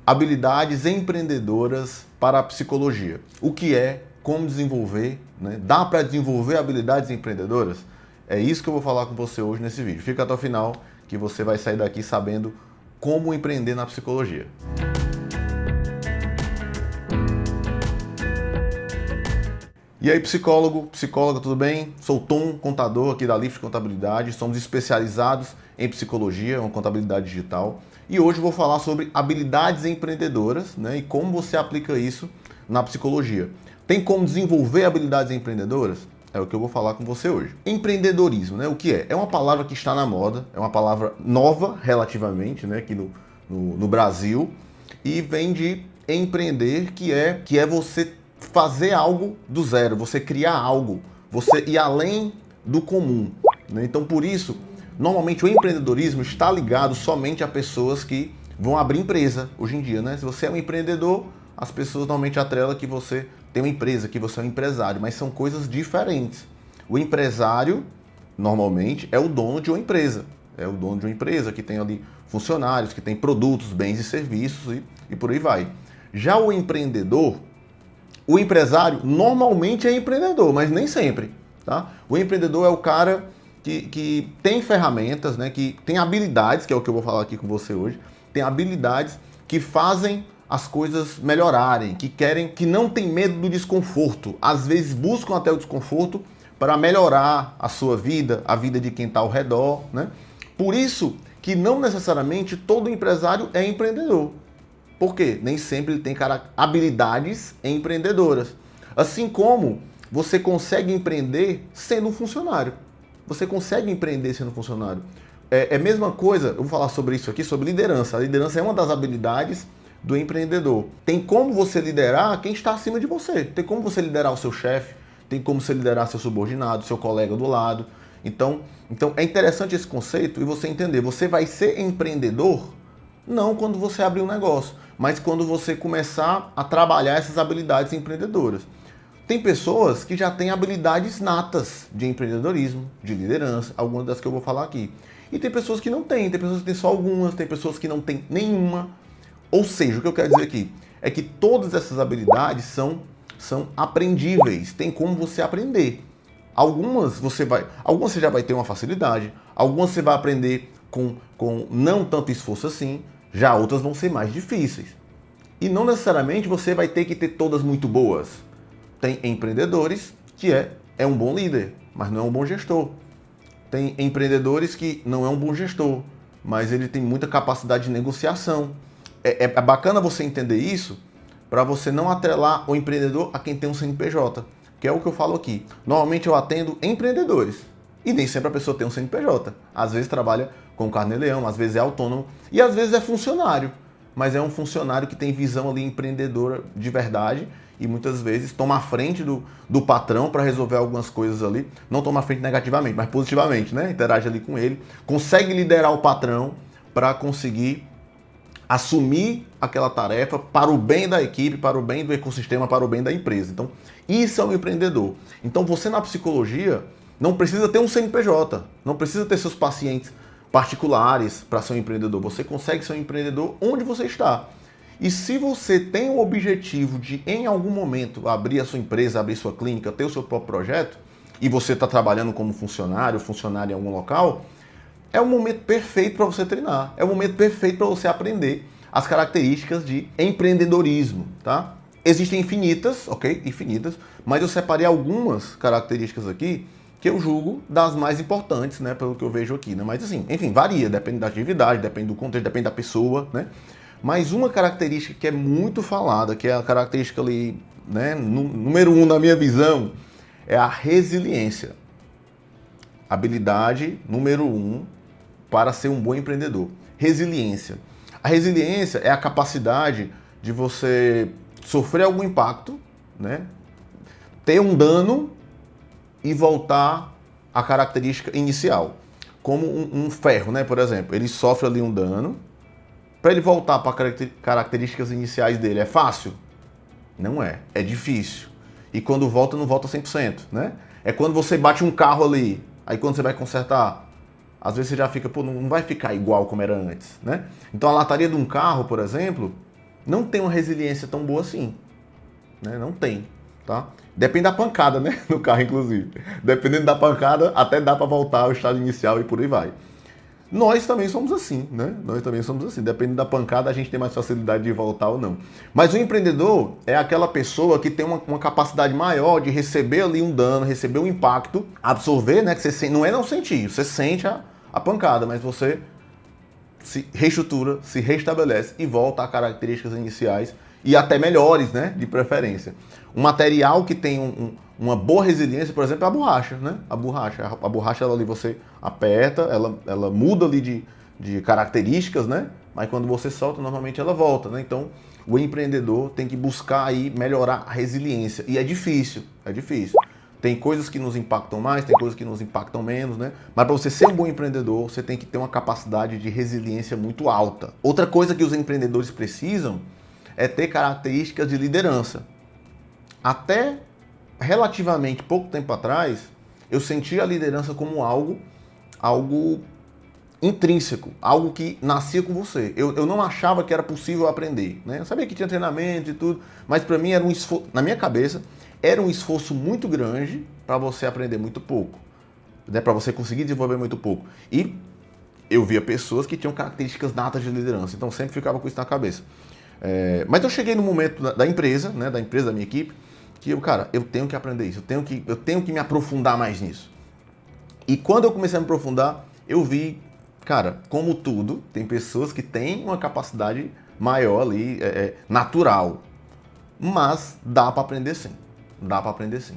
habilidades empreendedoras para a psicologia. O que é, como desenvolver, né? Dá para desenvolver habilidades empreendedoras? É isso que eu vou falar com você hoje nesse vídeo. Fica até o final que você vai sair daqui sabendo como empreender na psicologia. E aí, psicóloga, tudo bem? Sou Tom, contador aqui da Lift Contabilidade. Somos especializados em psicologia, uma contabilidade digital. E hoje eu vou falar sobre habilidades empreendedoras, né, e como você aplica isso na psicologia. Tem como desenvolver habilidades empreendedoras? É o que eu vou falar com você hoje. Empreendedorismo, né? O que é? É uma palavra que está na moda, é uma palavra nova relativamente, né, aqui no Brasil, e vem de empreender, que é você fazer algo do zero, você criar algo, você ir além do comum, né? Então, por isso, normalmente o empreendedorismo está ligado somente a pessoas que vão abrir empresa hoje em dia, né? Se você é um empreendedor, as pessoas normalmente atrelam que você tem uma empresa, que você é um empresário, mas são coisas diferentes. O empresário, normalmente, é o dono de uma empresa. É o dono de uma empresa que tem ali funcionários, que tem produtos, bens e serviços e por aí vai. Já o empreendedor, o empresário normalmente é empreendedor, mas nem sempre, tá? O empreendedor é o cara que tem ferramentas, né, que tem habilidades, que é o que eu vou falar aqui com você hoje, tem habilidades que fazem as coisas melhorarem, que não tem medo do desconforto, às vezes buscam até o desconforto para melhorar a sua vida, a vida de quem está ao redor, né? Por isso que não necessariamente todo empresário é empreendedor. Por quê? Nem sempre ele tem habilidades empreendedoras. Assim como você consegue empreender sendo um funcionário. Você consegue empreender sendo funcionário. É a mesma coisa, eu vou falar sobre isso aqui, sobre liderança. A liderança é uma das habilidades do empreendedor. Tem como você liderar quem está acima de você. Tem como você liderar o seu chefe, tem como você liderar seu subordinado, seu colega do lado. Então é interessante esse conceito e você entender. Você vai ser empreendedor não quando você abrir um negócio, mas quando você começar a trabalhar essas habilidades empreendedoras. Tem pessoas que já têm habilidades natas de empreendedorismo, de liderança, algumas das que eu vou falar aqui. E tem pessoas que não têm, tem pessoas que têm só algumas, tem pessoas que não têm nenhuma. Ou seja, o que eu quero dizer aqui é que todas essas habilidades são aprendíveis, tem como você aprender. Algumas você já vai ter uma facilidade, algumas você vai aprender com não tanto esforço assim, já outras vão ser mais difíceis. E não necessariamente você vai ter que ter todas muito boas. Tem empreendedores que é um bom líder, mas não é um bom gestor. Tem empreendedores que não é um bom gestor, mas ele tem muita capacidade de negociação. É bacana você entender isso para você não atrelar o empreendedor a quem tem um CNPJ, que é o que eu falo aqui. Normalmente eu atendo empreendedores e nem sempre a pessoa tem um CNPJ. Às vezes trabalha com carnê-leão, às vezes é autônomo e às vezes é funcionário, mas é um funcionário que tem visão ali empreendedora de verdade e muitas vezes toma a frente do patrão para resolver algumas coisas ali. Não toma a frente negativamente, mas positivamente, né? Interage ali com ele, consegue liderar o patrão para conseguir assumir aquela tarefa para o bem da equipe, para o bem do ecossistema, para o bem da empresa. Então, isso é um empreendedor. Então, você na psicologia não precisa ter um CNPJ, não precisa ter seus pacientes particulares para ser um empreendedor. Você consegue ser um empreendedor onde você está. E se você tem o objetivo de, em algum momento, abrir a sua empresa, abrir sua clínica, ter o seu próprio projeto, e você está trabalhando como funcionário em algum local, é o momento perfeito para você treinar. É o momento perfeito para você aprender as características de empreendedorismo, tá? Existem infinitas, ok? Infinitas, mas eu separei algumas características aqui que eu julgo das mais importantes, né? Pelo que eu vejo aqui, né? Mas assim, enfim, varia, depende da atividade, depende do contexto, depende da pessoa, né? Mas uma característica que é muito falada, que é a característica ali, né? Número 1 na minha visão, é a resiliência. Habilidade número 1 para ser um bom empreendedor. Resiliência. A resiliência é a capacidade de você sofrer algum impacto, né? Ter um dano e voltar à característica inicial. Como um ferro, né? Por exemplo, ele sofre ali um dano. Para ele voltar para características iniciais dele, é fácil? Não é. É difícil. E quando volta, não volta 100%, né? É quando você bate um carro ali, aí quando você vai consertar, às vezes você já fica, pô, não vai ficar igual como era antes, né? Então a lataria de um carro, por exemplo, não tem uma resiliência tão boa assim, né? Não tem, tá? Depende da pancada, né? No carro, inclusive. Dependendo da pancada, até dá para voltar ao estado inicial e por aí vai. Nós também somos assim, né? Nós também somos assim. Dependendo da pancada, a gente tem mais facilidade de voltar ou não. Mas o empreendedor é aquela pessoa que tem uma capacidade maior de receber ali um dano, receber um impacto, absorver, né? Que você não é não sentir, você sente a pancada, mas você se reestrutura, se restabelece e volta a características iniciais e até melhores, né? De preferência. Um material que tem uma boa resiliência, por exemplo, é a borracha, né? A borracha ela ali você aperta, ela muda ali de características, né? Mas quando você solta, normalmente ela volta, né? Então, o empreendedor tem que buscar aí melhorar a resiliência. E é difícil, é difícil. Tem coisas que nos impactam mais, tem coisas que nos impactam menos, né? Mas para você ser um bom empreendedor, você tem que ter uma capacidade de resiliência muito alta. Outra coisa que os empreendedores precisam é ter características de liderança. Até relativamente pouco tempo atrás, eu sentia a liderança como algo intrínseco, algo que nascia com você. Eu não achava que era possível aprender, né? Eu sabia que tinha treinamento e tudo, mas para mim era um esforço, na minha cabeça, era um esforço muito grande para você aprender muito pouco, né? Para você conseguir desenvolver muito pouco. E eu via pessoas que tinham características natas de liderança, então sempre ficava com isso na cabeça. Mas eu cheguei no momento da empresa, né? Da empresa, da minha equipe, que eu tenho que aprender isso, eu tenho que me aprofundar mais nisso. E quando eu comecei a me aprofundar, eu vi, cara, como tudo, tem pessoas que têm uma capacidade maior ali, natural. Mas dá para aprender sim. Dá para aprender sim.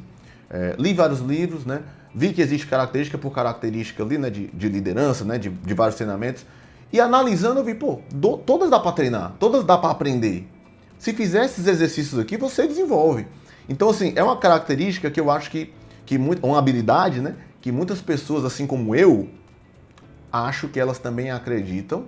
Li vários livros, né? Vi que existe característica por característica ali, né? De liderança, né? De vários treinamentos. E analisando, eu vi, todas dá para treinar, todas dá para aprender. Se fizer esses exercícios aqui, você desenvolve. Então, assim, é uma característica que eu acho que uma habilidade, né? Que muitas pessoas, assim como eu, acho que elas também acreditam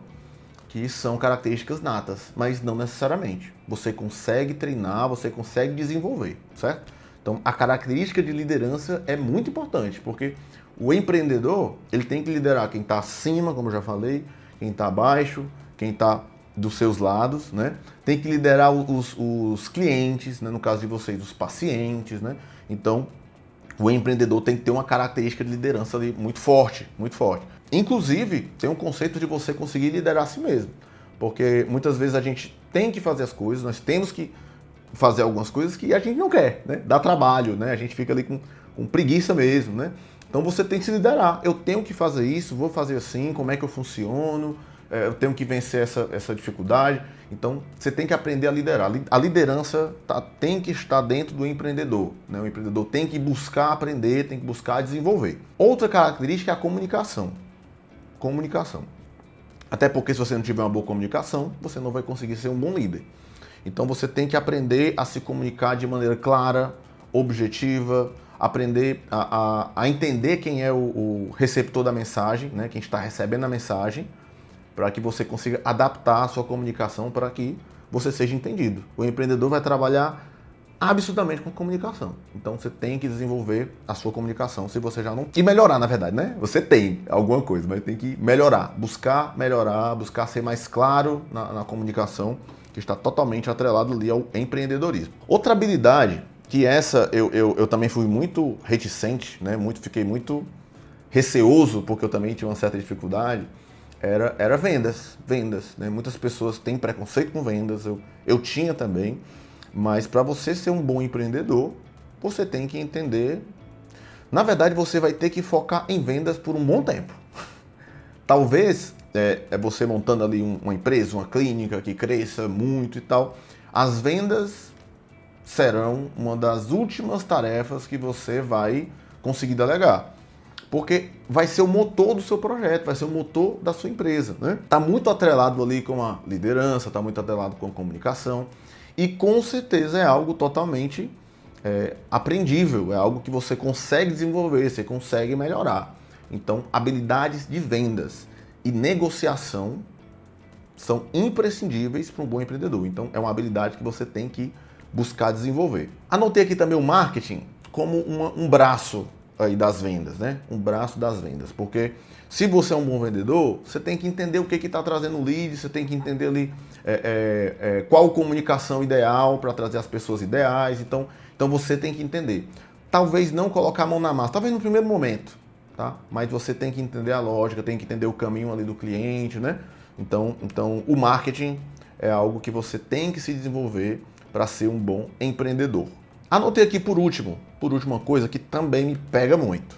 que são características natas, mas não necessariamente. Você consegue treinar, você consegue desenvolver, certo? Então, a característica de liderança é muito importante, porque o empreendedor, ele tem que liderar quem está acima, como eu já falei, quem está abaixo, quem está dos seus lados, né? Tem que liderar os clientes, né? No caso de vocês, os pacientes, né? Então, o empreendedor tem que ter uma característica de liderança ali muito forte, muito forte. Inclusive, tem um conceito de você conseguir liderar a si mesmo. Porque muitas vezes a gente tem que fazer as coisas, nós temos que fazer algumas coisas que a gente não quer, né? Dá trabalho, né? A gente fica ali com preguiça mesmo, né? Então você tem que se liderar. Eu tenho que fazer isso, vou fazer assim, como é que eu funciono, eu tenho que vencer essa dificuldade. Então você tem que aprender a liderar. A liderança tem que estar dentro do empreendedor, né? O empreendedor tem que buscar aprender, tem que buscar desenvolver. Outra característica é a comunicação. Comunicação. Até porque se você não tiver uma boa comunicação, você não vai conseguir ser um bom líder. Então você tem que aprender a se comunicar de maneira clara, objetiva, aprender a entender quem é o receptor da mensagem, né? Quem está recebendo a mensagem, para que você consiga adaptar a sua comunicação para que você seja entendido. O empreendedor vai trabalhar absolutamente com comunicação. Então você tem que desenvolver a sua comunicação, se você já não... E melhorar, na verdade, né? Você tem alguma coisa, mas tem que melhorar. Buscar melhorar, buscar ser mais claro na comunicação, que está totalmente atrelado ali ao empreendedorismo. Outra habilidade, que essa eu também fui muito reticente, né? Fiquei muito receoso, porque eu também tinha uma certa dificuldade, era vendas, né? Muitas pessoas têm preconceito com vendas, eu tinha também, mas para você ser um bom empreendedor, você tem que entender, na verdade você vai ter que focar em vendas por um bom tempo. Talvez você montando ali uma empresa, uma clínica que cresça muito e tal, as vendas serão uma das últimas tarefas que você vai conseguir delegar. Porque vai ser o motor do seu projeto, vai ser o motor da sua empresa, né? Tá muito atrelado ali com a liderança, tá muito atrelado com a comunicação e com certeza é algo totalmente aprendível, é algo que você consegue desenvolver, você consegue melhorar. Então, habilidades de vendas e negociação são imprescindíveis para um bom empreendedor. Então, é uma habilidade que você tem que buscar desenvolver. Anotei aqui também o marketing como um braço aí das vendas, né? Um braço das vendas. Porque se você é um bom vendedor, você tem que entender o que está trazendo o lead, você tem que entender ali qual comunicação ideal para trazer as pessoas ideais. Então você tem que entender. Talvez não colocar a mão na massa, talvez no primeiro momento, tá? Mas você tem que entender a lógica, tem que entender o caminho ali do cliente, né? Então o marketing é algo que você tem que se desenvolver para ser um bom empreendedor. Anotei aqui por último uma coisa que também me pega muito.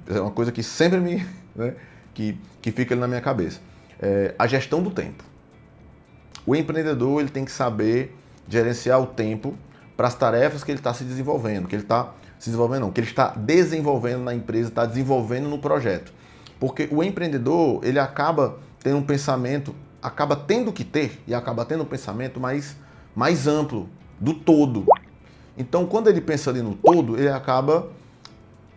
É uma coisa que sempre me, né, que fica ali na minha cabeça. A gestão do tempo. O empreendedor ele tem que saber gerenciar o tempo para as tarefas que ele está se desenvolvendo, que ele está se desenvolvendo não, que ele está desenvolvendo na empresa, está desenvolvendo no projeto. Porque o empreendedor, ele acaba tendo um pensamento, acaba tendo que ter e acaba tendo um pensamento mais amplo, do todo. Então, quando ele pensa ali no todo, ele acaba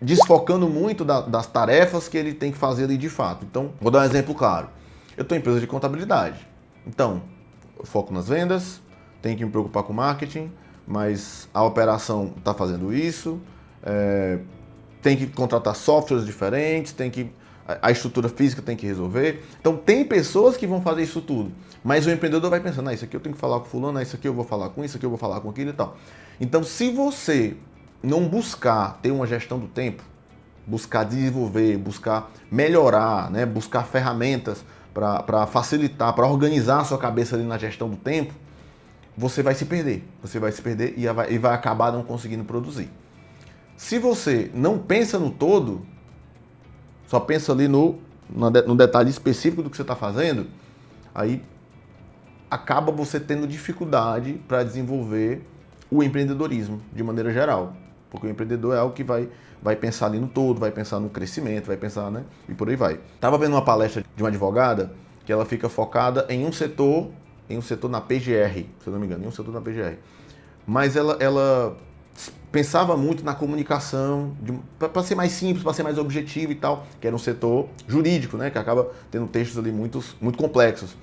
desfocando muito das tarefas que ele tem que fazer ali de fato. Então, vou dar um exemplo claro. Eu estou em empresa de contabilidade. Então, eu foco nas vendas, tenho que me preocupar com o marketing, mas a operação está fazendo isso, tem que contratar softwares diferentes, a estrutura física tem que resolver. Então tem pessoas que vão fazer isso tudo, mas o empreendedor vai pensando, isso aqui eu tenho que falar com fulano, isso aqui eu vou falar com isso aqui eu vou falar com aquilo e tal. Então se você não buscar ter uma gestão do tempo, buscar desenvolver, buscar melhorar, né, buscar ferramentas para facilitar, para organizar a sua cabeça ali na gestão do tempo, você vai se perder e vai acabar não conseguindo produzir. Se você não pensa no todo, só pensa ali no detalhe específico do que você está fazendo, aí acaba você tendo dificuldade para desenvolver o empreendedorismo de maneira geral. Porque o empreendedor é algo que vai pensar ali no todo, vai pensar no crescimento, vai pensar, né? E por aí vai. Estava vendo uma palestra de uma advogada que ela fica focada em um setor na PGR, se eu não me engano, em um setor na PGR. Mas ela pensava muito na comunicação, para ser mais simples, para ser mais objetivo e tal, que era um setor jurídico, né, que acaba tendo textos ali muito complexos.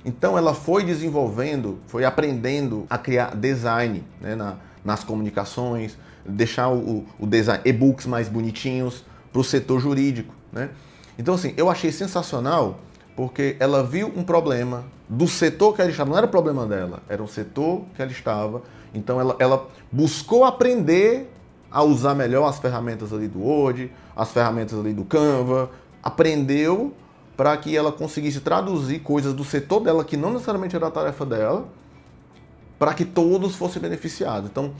Então ela foi desenvolvendo, foi aprendendo a criar design, né, nas comunicações, deixar o design, e-books mais bonitinhos para o setor jurídico, né? Então assim, eu achei sensacional porque ela viu um problema do setor que ela estava, não era problema dela, era um setor que ela estava. Então ela buscou aprender a usar melhor as ferramentas ali do Word, as ferramentas ali do Canva, aprendeu para que ela conseguisse traduzir coisas do setor dela que não necessariamente era a tarefa dela, para que todos fossem beneficiados. Então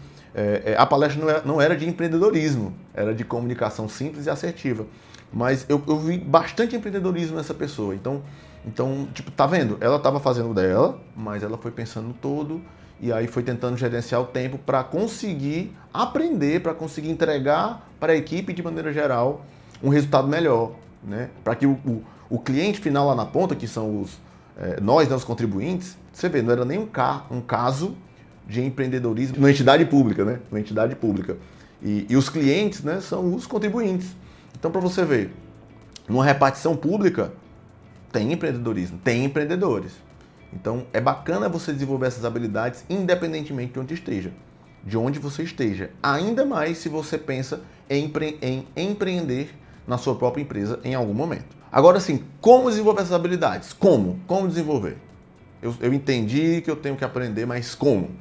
a palestra não era de empreendedorismo, era de comunicação simples e assertiva. Mas eu vi bastante empreendedorismo nessa pessoa. Então tipo, tá vendo? Ela estava fazendo o dela, mas ela foi pensando no todo e aí foi tentando gerenciar o tempo para conseguir aprender, para conseguir entregar para a equipe de maneira geral um resultado melhor, né? Para que o cliente final lá na ponta, que são nós, né, os contribuintes, você vê, não era nem um caso de empreendedorismo numa entidade pública, né? Uma entidade pública. E os clientes, né, são os contribuintes. Então, para você ver, numa repartição pública, tem empreendedorismo, tem empreendedores. Então, é bacana você desenvolver essas habilidades independentemente de onde esteja, de onde você esteja. Ainda mais se você pensa em empreender na sua própria empresa em algum momento. Agora sim, como desenvolver essas habilidades? Como desenvolver? Eu entendi que eu tenho que aprender, mas como?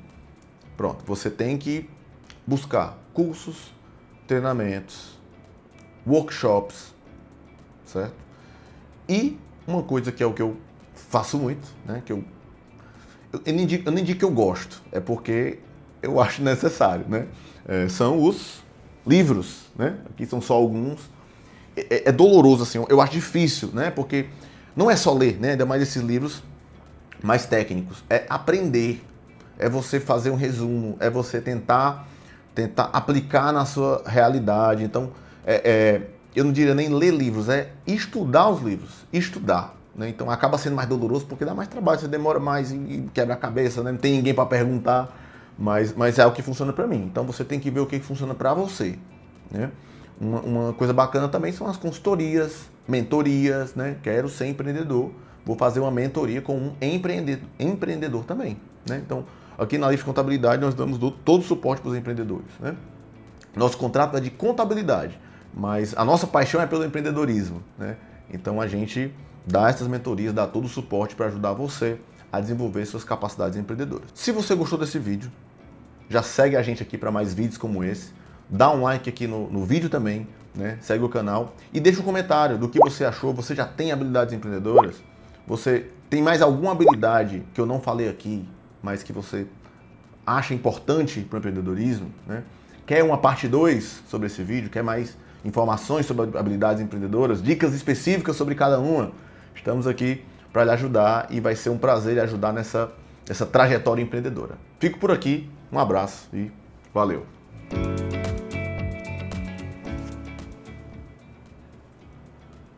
Pronto, você tem que buscar cursos, treinamentos, workshops, certo? E uma coisa que é o que eu faço muito, né? Que eu nem digo que eu gosto, é porque eu acho necessário, né? São os livros, né? Aqui são só alguns. É doloroso, assim, eu acho difícil, né? Porque não é só ler, né? Ainda mais esses livros mais técnicos. É aprender, é você fazer um resumo, é você tentar aplicar na sua realidade. Então, eu não diria nem ler livros, é estudar os livros, estudar. Né? Então acaba sendo mais doloroso porque dá mais trabalho, você demora mais e quebra a cabeça, né? Não tem ninguém para perguntar, mas é o que funciona para mim. Então você tem que ver o que funciona para você. Né? Uma coisa bacana também são as consultorias, mentorias, né? Quero ser empreendedor, vou fazer uma mentoria com um empreendedor também. Né? Então aqui na Lift Contabilidade nós damos todo o suporte para os empreendedores. Né? Nosso contrato é de contabilidade. mas a nossa paixão é pelo empreendedorismo, né? Então a gente dá essas mentorias, dá todo o suporte para ajudar você a desenvolver suas capacidades empreendedoras. Se você gostou desse vídeo, já segue a gente aqui para mais vídeos como esse, dá um like aqui no vídeo também, né? Segue o canal e deixa um comentário do que você achou. Você já tem habilidades empreendedoras? Você tem mais alguma habilidade que eu não falei aqui, mas que você acha importante para o empreendedorismo, né? Quer uma parte 2 sobre esse vídeo? Quer mais informações sobre habilidades empreendedoras? Dicas específicas sobre cada uma? Estamos aqui para lhe ajudar e vai ser um prazer lhe ajudar nessa trajetória empreendedora. Fico por aqui, um abraço e valeu!